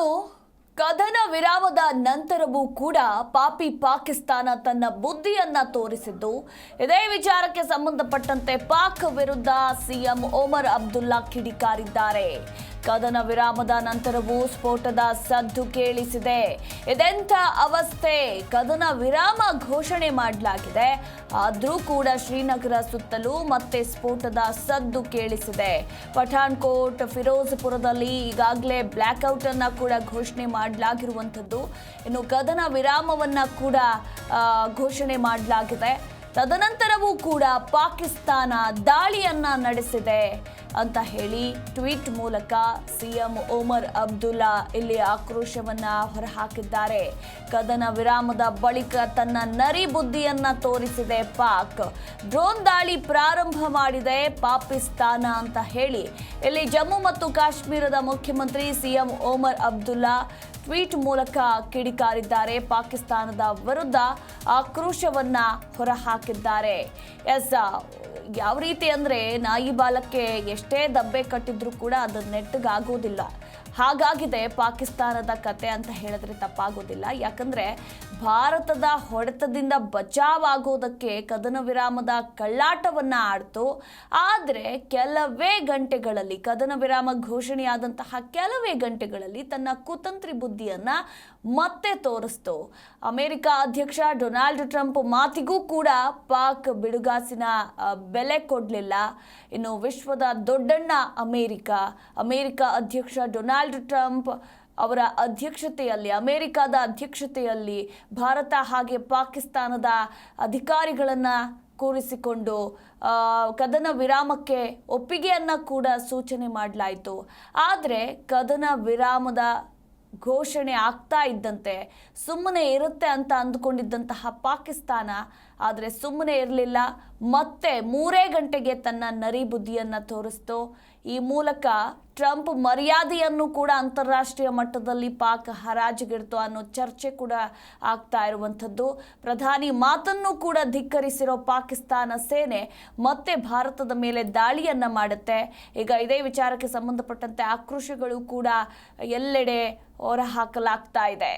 ಇನ್ನು ಕದನ ವಿರಾಮದ ನಂತರವೂ ಕೂಡ ಪಾಪಿ ಪಾಕಿಸ್ತಾನ ತನ್ನ ಬುದ್ಧಿಯನ್ನ ತೋರಿಸಿದ್ದು ಇದೇ ವಿಚಾರಕ್ಕೆ ಸಂಬಂಧಪಟ್ಟಂತೆ ಪಾಕ್ ವಿರುದ್ಧ ಸಿಎಂ ಒಮರ್ ಅಬ್ದುಲ್ಲಾ ಕಿಡಿಕಾರಿದ್ದಾರೆ. ಕದನ ವಿರಾಮದ ನಂತರವೂ ಸ್ಫೋಟದ ಸದ್ದು ಕೇಳಿಸಿದೆ. ಇದೆಂಥ ಅವಸ್ಥೆ, ಕದನ ವಿರಾಮ ಘೋಷಣೆ ಮಾಡಲಾಗಿದೆ, ಆದರೂ ಕೂಡ ಶ್ರೀನಗರ ಸುತ್ತಲೂ ಮತ್ತೆ ಸ್ಫೋಟದ ಸದ್ದು ಕೇಳಿಸಿದೆ. ಪಠಾಣ್ಕೋಟ್, ಫಿರೋಜ್ಪುರದಲ್ಲಿ ಈಗಾಗಲೇ ಬ್ಲ್ಯಾಕ್ಔಟ್ ಅನ್ನ ಕೂಡ ಘೋಷಣೆ ಮಾಡಲಾಗಿರುವಂಥದ್ದು. ಇನ್ನು ಕದನ ವಿರಾಮವನ್ನ ಕೂಡ ಘೋಷಣೆ ಮಾಡಲಾಗಿದೆ. ತದನಂತರವೂ ಕೂಡ ಪಾಕಿಸ್ತಾನ ದಾಳಿಯನ್ನ ನಡೆಸಿದೆ ಅಂತ ಹೇಳಿ ಟ್ವೀಟ್ ಮೂಲಕ ಸಿಎಂ ಒಮರ್ ಅಬ್ದುಲ್ಲಾ ಇಲ್ಲಿ ಆಕ್ರೋಶವನ್ನ ಹೊರಹಾಕಿದ್ದಾರೆ. ಕದನ ವಿರಾಮದ ಬಳಿಕ ತನ್ನ ನರಿ ಬುದ್ಧಿಯನ್ನ ತೋರಿಸಿದೆ ಪಾಕ್, ಡ್ರೋನ್ ದಾಳಿ ಪ್ರಾರಂಭ ಮಾಡಿದೆ ಪಾಕಿಸ್ತಾನ ಅಂತ ಹೇಳಿ ಇಲ್ಲಿ ಜಮ್ಮು ಮತ್ತು ಕಾಶ್ಮೀರದ ಮುಖ್ಯಮಂತ್ರಿ ಸಿಎಂ ಒಮರ್ ಅಬ್ದುಲ್ಲಾ ಟ್ವೀಟ್ ಮೂಲಕ ಕಿಡಿಕಾರಿದ್ದಾರೆ. ಪಾಕಿಸ್ತಾನದ ವಿರುದ್ಧ ಆಕ್ರೋಶವನ್ನ ಹೊರಹಾಕಿದ್ದಾರೆ. ಯಾವ ರೀತಿ ಅಂದ್ರೆ ನಾಯಿ ಬಾಲಕ್ಕೆ ಎಷ್ಟೇ ದಬ್ಬೆ ಕಟ್ಟಿದ್ರು ಕೂಡ ಅದು ನೆಟ್ಟಗಾಗೋದಿಲ್ಲ. ಹಾಗಾಗಿದೆ ಪಾಕಿಸ್ತಾನದ ಕತೆ ಅಂತ ಹೇಳಿದ್ರೆ ತಪ್ಪಾಗೋದಿಲ್ಲ. ಯಾಕಂದ್ರೆ ಭಾರತದ ಹೊಡೆತದಿಂದ ಬಚಾವಾಗೋದಕ್ಕೆ ಕದನ ವಿರಾಮದ ಕಳ್ಳಾಟವನ್ನ ಆಡ್ತು. ಆದರೆ ಕೆಲವೇ ಗಂಟೆಗಳಲ್ಲಿ, ಕದನ ವಿರಾಮ ಘೋಷಣೆಯಾದಂತಹ ಕೆಲವೇ ಗಂಟೆಗಳಲ್ಲಿ ತನ್ನ ಕುತಂತ್ರಿ ಬುದ್ಧಿಯನ್ನ ಮತ್ತೆ ತೋರಿಸ್ತು. ಅಮೆರಿಕ ಅಧ್ಯಕ್ಷ ಡೊನಾಲ್ಡ್ ಟ್ರಂಪ್ ಮಾತಿಗೂ ಕೂಡ ಪಾಕ್ ಬಿಡುಗಾಸಿನ ಬೆಲೆ ಕೊಡಲಿಲ್ಲ. ಇನ್ನು ವಿಶ್ವದ ದೊಡ್ಡಣ್ಣ ಅಮೆರಿಕ ಅಧ್ಯಕ್ಷ ಡೊನಾಲ್ಡ್ ಟ್ರಂಪ್ ಅವರ ಅಧ್ಯಕ್ಷತೆಯಲ್ಲಿ, ಅಮೆರಿಕದ ಅಧ್ಯಕ್ಷತೆಯಲ್ಲಿ ಭಾರತ ಹಾಗೆ ಪಾಕಿಸ್ತಾನದ ಅಧಿಕಾರಿಗಳನ್ನು ಕೂರಿಸಿಕೊಂಡು ಕದನ ವಿರಾಮಕ್ಕೆ ಒಪ್ಪಿಗೆಯನ್ನು ಕೂಡ ಸೂಚನೆ ಮಾಡಲಾಯಿತು. ಆದರೆ ಕದನ ವಿರಾಮದ ಘೋಷಣೆ ಆಗ್ತಾ ಇದ್ದಂತೆ ಸುಮ್ಮನೆ ಇರುತ್ತೆ ಅಂತ ಅಂದುಕೊಂಡಿದ್ದಂತಹ ಪಾಕಿಸ್ತಾನ ಆದರೆ ಸುಮ್ಮನೆ ಇರಲಿಲ್ಲ. ಮತ್ತೆ 3 ಗಂಟೆಗೆ ತನ್ನ ನರಿ ಬುದ್ಧಿಯನ್ನು ತೋರಿಸ್ತು. ಈ ಮೂಲಕ ಟ್ರಂಪ್ ಮರ್ಯಾದೆಯನ್ನು ಕೂಡ ಅಂತಾರಾಷ್ಟ್ರೀಯ ಮಟ್ಟದಲ್ಲಿ ಪಾಕ್ ಹರಾಜಿಗಿಡ್ತು ಅನ್ನೋ ಚರ್ಚೆ ಕೂಡ ಆಗ್ತಾ ಇರುವಂಥದ್ದು. ಪ್ರಧಾನಿ ಮಾತನ್ನು ಕೂಡ ಧಿಕ್ಕರಿಸಿರೋ ಪಾಕಿಸ್ತಾನ ಸೇನೆ ಮತ್ತೆ ಭಾರತದ ಮೇಲೆ ದಾಳಿಯನ್ನ ಮಾಡುತ್ತೆ. ಈಗ ಇದೇ ವಿಚಾರಕ್ಕೆ ಸಂಬಂಧಪಟ್ಟಂತೆ ಆಕ್ರೋಶಗಳು ಕೂಡ ಎಲ್ಲೆಡೆ ಹೊರಹಾಕಲಾಗ್ತಾ ಇದೆ.